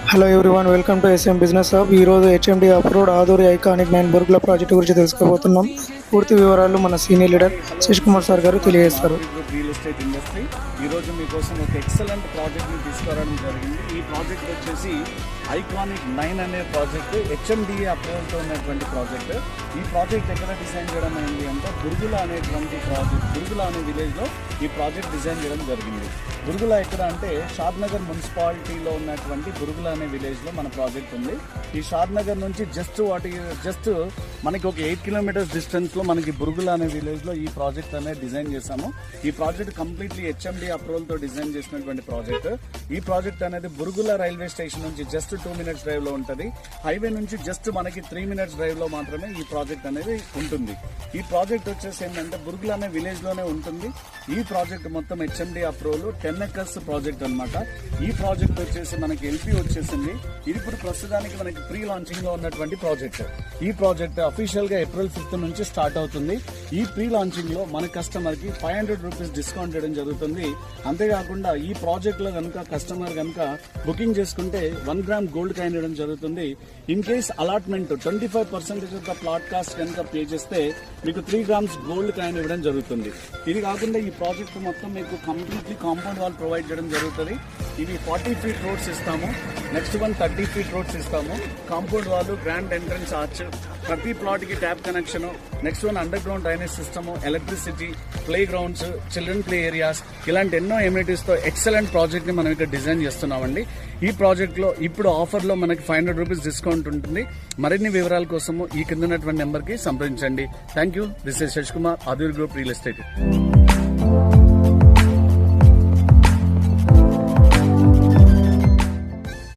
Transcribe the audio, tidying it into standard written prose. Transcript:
Hello everyone, welcome to SM business hub. ఈరోజు HMD approved Aduri iconic 9 Burgula project గురించి తెలుసుకోబోతున్నాం. పూర్తి వివరాలు మన senior leader Shashi Kumar sir గారు తెలియజేస్తారు. రియల్ ఎస్టేట్ ఇండస్ట్రీ ఈరోజు మీకోసం ఒక ఎక్సలెంట్ ప్రాజెక్ట్ని తీసుకురావడం జరిగింది. ఈ ప్రాజెక్ట్ వచ్చేసి ఐకానిక్ 9 అనే ప్రాజెక్ట్, హెచ్ఎండిఏ అప్రూవల్తో ఉన్నటువంటి ప్రాజెక్ట్. ఈ ప్రాజెక్ట్ ఎక్కడ డిజైన్ చేయడం అయింది అంటే బుర్గుల అనేటువంటి ప్రాజెక్ట్, బుర్గుల అనే విలేజ్లో ఈ ప్రాజెక్ట్ డిజైన్ చేయడం జరిగింది. బుర్గుల ఎక్కడ అంటే షాద్నగర్ మున్సిపాలిటీలో ఉన్నటువంటి బుర్గుల అనే విలేజ్లో మన ప్రాజెక్ట్ ఉంది. ఈ షాద్నగర్ నుంచి జస్ట్ మనకి ఒక 8 కిలోమీటర్స్ డిస్టెన్స్లో మనకి బుర్గుల అనే విలేజ్లో ఈ ప్రాజెక్ట్ అనేది డిజైన్ చేశాము. ఈ ప్రాజెక్ట్ కంప్లీట్లీ హెచ్ఎండి అప్రూవల్తో డిజైన్ చేసినటువంటి ప్రాజెక్ట్. ఈ ప్రాజెక్ట్ అనేది బుర్గుల రైల్వే స్టేషన్ నుంచి జస్ట్ 2 మినిట్స్ డ్రైవ్ లో ఉంటుంది. హైవే నుంచి జస్ట్ మనకి 3 మినిట్స్ డ్రైవ్ లో మాత్రమే ఈ ప్రాజెక్ట్ అనేది ఉంటుంది. ఈ ప్రాజెక్ట్ వచ్చేసి ఏంటంటే బుర్గుల అనే విలేజ్ లోనే ఉంటుంది. ఈ ప్రాజెక్ట్ మొత్తం హెచ్ఎండి అప్రూవల్ 10 ఎకర్స్ ప్రాజెక్ట్ అనమాట. ఈ ప్రాజెక్ట్ వచ్చేసి మనకి ఎల్పీ వచ్చేసింది. ఇది ఇప్పుడు ప్రస్తుతానికి మనకి ప్రీ లాంచింగ్ లో ఉన్నటువంటి ప్రాజెక్ట్. ఈ ప్రాజెక్ట్ అఫీషియల్ గా ఏప్రిల్ 5th నుంచి స్టార్ట్ అవుతుంది. ఈ ప్రీ లాంచింగ్ లో మన కస్టమర్ కి 500 రూపీస్ డిస్కౌంట్ చేయడం జరుగుతుంది. అంతేకాకుండా ఈ ప్రాజెక్ట్ లో కనుక కస్టమర్ కనుక బుకింగ్ చేసుకుంటే 1 గ్రామ్ గోల్డ్ కాయిన్ ఇవ్వడం జరుగుతుంది. In case allotment 25% of the plot cost కనుక పే చేస్తే మీకు 3 గ్రామ్స్ గోల్డ్ కాయిన్ ఇవ్వడం జరుగుతుంది. ఇది కాకుండా ఈ ప్రాజెక్ట్ మొత్తం మీకు కంప్లీట్లీ కాంపౌండ్ వాల్ ప్రొవైడ్ చేయడం జరుగుతుంది. ఇవి 40 ఫీట్ రోడ్స్ ఇస్తాము. నెక్స్ట్ 30 ఫీట్ రోడ్స్ ఇస్తాము. Compound wall, grand entrance arch, ప్రతి ప్లాట్ కి tap connection, next under ground drainage system, electricity, play grounds, children play areas, ఇలాంటి ఎన్నో ఎమ్యూనిటీస్ తో ఎక్సలెంట్ ప్రాజెక్ట్ ని మనం ఇక్కడ డిజైన్ చేస్తున్నామండి. ఈ ప్రాజెక్ట్ లో ఇప్పుడు ఆఫర్ లో మనకి 500 రూపీస్ డిస్కౌంట్ ఉంటుంది. మరిన్ని వివరాల కోసము ఈ కింద ఉన్నటువంటి నెంబర్ కి సంప్రదించండి. Thank you. This is Shashi Kumar, Aduri group real estate.